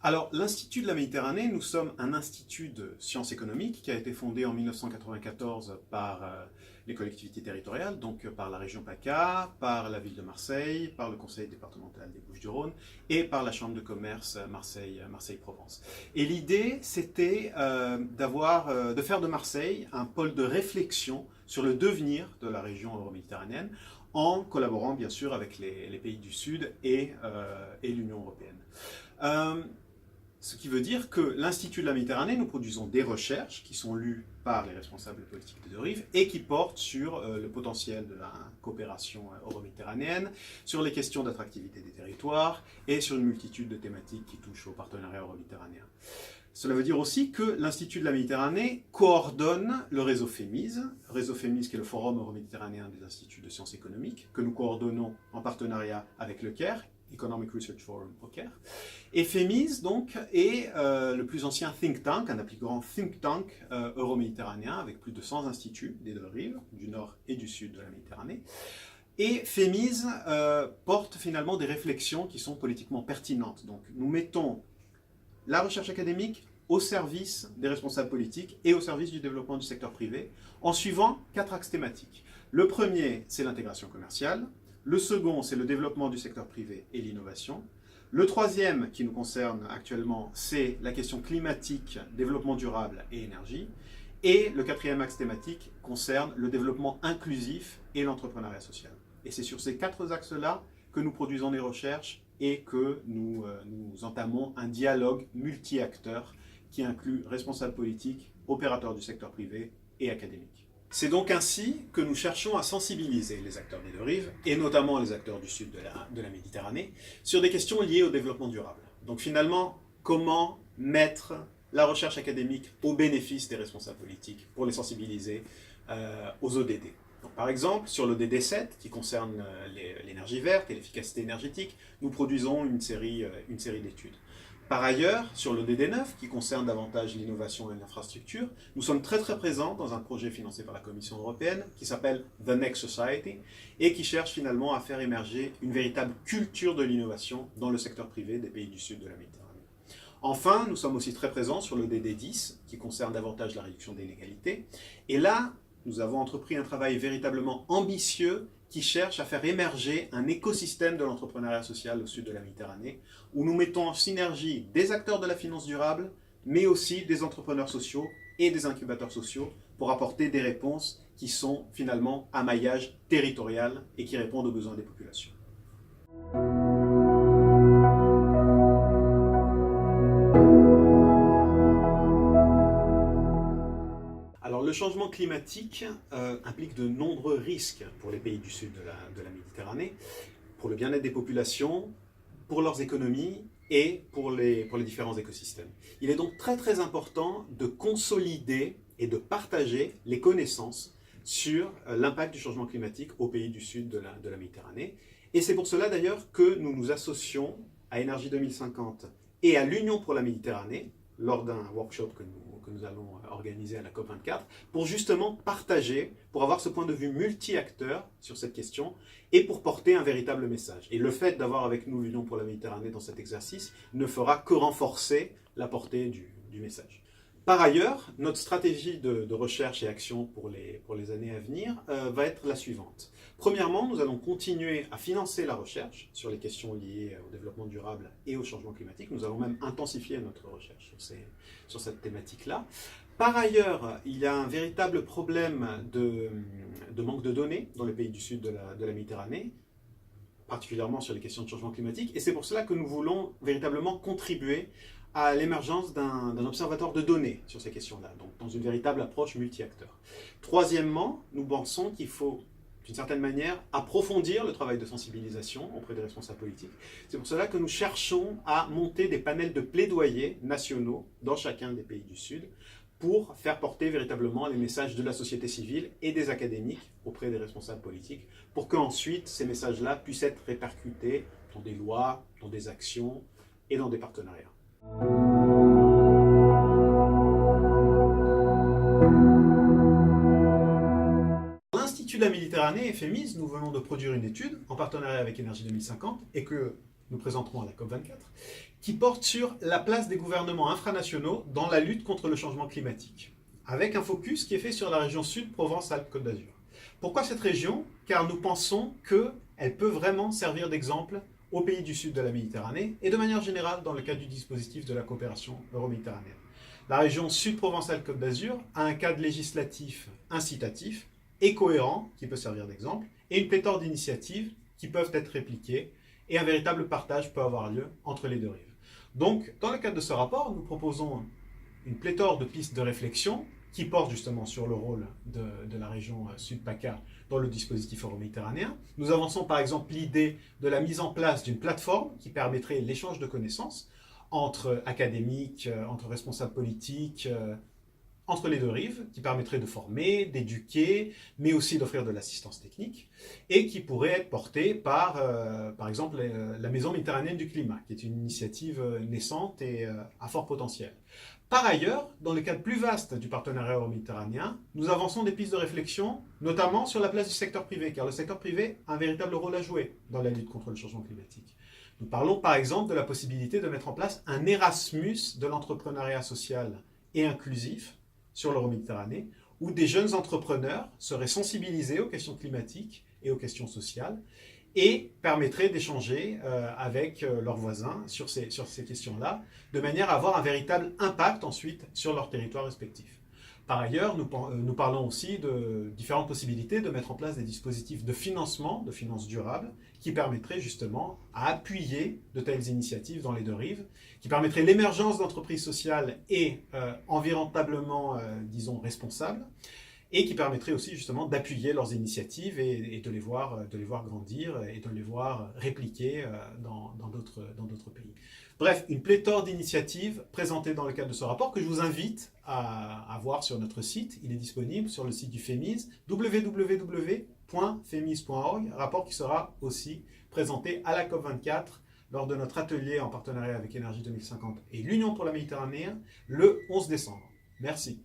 Alors, l'Institut de la Méditerranée, nous sommes un institut de sciences économiques qui a été fondé en 1994 par les collectivités territoriales, donc par la région PACA, par la ville de Marseille, par le conseil départemental des Bouches-du-Rhône et par la chambre de commerce Marseille-Provence. Et l'idée, c'était de faire de Marseille un pôle de réflexion sur le devenir de la région euroméditerranéenne, en collaborant bien sûr avec les pays du Sud et l'Union européenne. Ce qui veut dire que l'Institut de la Méditerranée, nous produisons des recherches qui sont lues par les responsables politiques des deux rives et qui portent sur le potentiel de la coopération euro-méditerranéenne, sur les questions d'attractivité des territoires et sur une multitude de thématiques qui touchent au partenariat euro-méditerranéen. Cela veut dire aussi que l'Institut de la Méditerranée coordonne le réseau FEMIS qui est le Forum euro-méditerranéen des instituts de sciences économiques, que nous coordonnons en partenariat avec le Caire, Economic Research Forum au Caire. Et FEMIS, donc, est le plus ancien think tank, un des plus grands think tank euro-méditerranéen, avec plus de 100 instituts des deux rives, du nord et du sud de la Méditerranée. Et FEMIS porte finalement des réflexions qui sont politiquement pertinentes. Donc, nous mettons la recherche académique au service des responsables politiques et au service du développement du secteur privé, en suivant 4 axes thématiques. Le premier, c'est l'intégration commerciale. Le second, c'est le développement du secteur privé et l'innovation. Le troisième, qui nous concerne actuellement, c'est la question climatique, développement durable et énergie. Et le quatrième axe thématique concerne le développement inclusif et l'entrepreneuriat social. Et c'est sur ces 4 axes-là que nous produisons des recherches et que nous entamons un dialogue multi-acteurs qui inclut responsables politiques, opérateurs du secteur privé et académiques. C'est donc ainsi que nous cherchons à sensibiliser les acteurs des deux rives, et notamment les acteurs du sud de la Méditerranée, sur des questions liées au développement durable. Donc finalement, comment mettre la recherche académique au bénéfice des responsables politiques pour les sensibiliser aux ODD. Donc, par exemple, sur l'ODD 7, qui concerne l'énergie verte et l'efficacité énergétique, nous produisons une série d'études. Par ailleurs, sur l'ODD 9, qui concerne davantage l'innovation et l'infrastructure, nous sommes très présents dans un projet financé par la Commission européenne qui s'appelle The Next Society et qui cherche finalement à faire émerger une véritable culture de l'innovation dans le secteur privé des pays du sud de la Méditerranée. Enfin, nous sommes aussi très présents sur l'ODD 10, qui concerne davantage la réduction des inégalités. Et là, nous avons entrepris un travail véritablement ambitieux qui cherche à faire émerger un écosystème de l'entrepreneuriat social au sud de la Méditerranée, où nous mettons en synergie des acteurs de la finance durable, mais aussi des entrepreneurs sociaux et des incubateurs sociaux pour apporter des réponses qui sont finalement à maillage territorial et qui répondent aux besoins des populations. Alors, le changement climatique implique de nombreux risques pour les pays du sud de la Méditerranée, pour le bien-être des populations, pour leurs économies et pour les différents écosystèmes. Il est donc très important de consolider et de partager les connaissances sur l'impact du changement climatique aux pays du sud de la Méditerranée. Et c'est pour cela d'ailleurs que nous nous associons à Énergie 2050 et à l'Union pour la Méditerranée, lors d'un workshop que nous allons organiser à la COP24, pour justement partager, pour avoir ce point de vue multi-acteur sur cette question et pour porter un véritable message. Et le fait d'avoir avec nous l'Union pour la Méditerranée dans cet exercice ne fera que renforcer la portée du message. Par ailleurs, notre stratégie de recherche et action pour les années à venir va être la suivante. Premièrement, nous allons continuer à financer la recherche sur les questions liées au développement durable et au changement climatique. Nous allons même intensifier notre recherche sur cette thématique-là. Par ailleurs, il y a un véritable problème de manque de données dans les pays du sud de la Méditerranée, particulièrement sur les questions de changement climatique, et c'est pour cela que nous voulons véritablement contribuer à l'émergence d'un observatoire de données sur ces questions-là, donc dans une véritable approche multi-acteurs. Troisièmement, nous pensons qu'il faut, d'une certaine manière, approfondir le travail de sensibilisation auprès des responsables politiques. C'est pour cela que nous cherchons à monter des panels de plaidoyer nationaux dans chacun des pays du Sud pour faire porter véritablement les messages de la société civile et des académiques auprès des responsables politiques, pour qu'ensuite ces messages-là puissent être répercutés dans des lois, dans des actions et dans des partenariats. L'Institut de la Méditerranée et FEMIS, nous venons de produire une étude en partenariat avec Énergie 2050 et que nous présenterons à la COP24, qui porte sur la place des gouvernements infranationaux dans la lutte contre le changement climatique, avec un focus qui est fait sur la région sud, Provence-Alpes-Côte d'Azur. Pourquoi cette région? Car nous pensons qu'elle peut vraiment servir d'exemple aux pays du sud de la Méditerranée et de manière générale dans le cadre du dispositif de la coopération euro-méditerranéenne. La région sud-Provence-Alpes-Côte d'Azur a un cadre législatif incitatif et cohérent qui peut servir d'exemple et une pléthore d'initiatives qui peuvent être répliquées et un véritable partage peut avoir lieu entre les deux rives. Donc, dans le cadre de ce rapport, nous proposons une pléthore de pistes de réflexion qui portent justement sur le rôle de la région Sud-PACA dans le dispositif euro-méditerranéen. Nous avançons par exemple l'idée de la mise en place d'une plateforme qui permettrait l'échange de connaissances entre académiques, entre responsables politiques, entre les deux rives, qui permettrait de former, d'éduquer, mais aussi d'offrir de l'assistance technique, et qui pourrait être portée par exemple, la Maison méditerranéenne du climat, qui est une initiative naissante et à fort potentiel. Par ailleurs, dans le cadre plus vaste du partenariat euro-méditerranéen, nous avançons des pistes de réflexion, notamment sur la place du secteur privé, car le secteur privé a un véritable rôle à jouer dans la lutte contre le changement climatique. Nous parlons par exemple de la possibilité de mettre en place un Erasmus de l'entrepreneuriat social et inclusif sur l'Euroméditerranée, où des jeunes entrepreneurs seraient sensibilisés aux questions climatiques et aux questions sociales et permettraient d'échanger avec leurs voisins sur ces questions-là, de manière à avoir un véritable impact ensuite sur leur territoire respectif. Par ailleurs, nous parlons aussi de différentes possibilités de mettre en place des dispositifs de financement, de finances durables, qui permettraient justement à appuyer de telles initiatives dans les deux rives, qui permettraient l'émergence d'entreprises sociales et environnementablement, disons, responsables, et qui permettraient aussi justement d'appuyer leurs initiatives et de les voir grandir et de les voir répliquer dans d'autres pays. Bref, une pléthore d'initiatives présentées dans le cadre de ce rapport que je vous invite à voir sur notre site. Il est disponible sur le site du FEMIS, www.femis.org, rapport qui sera aussi présenté à la COP24 lors de notre atelier en partenariat avec Énergie 2050 et l'Union pour la Méditerranée le 11 décembre. Merci.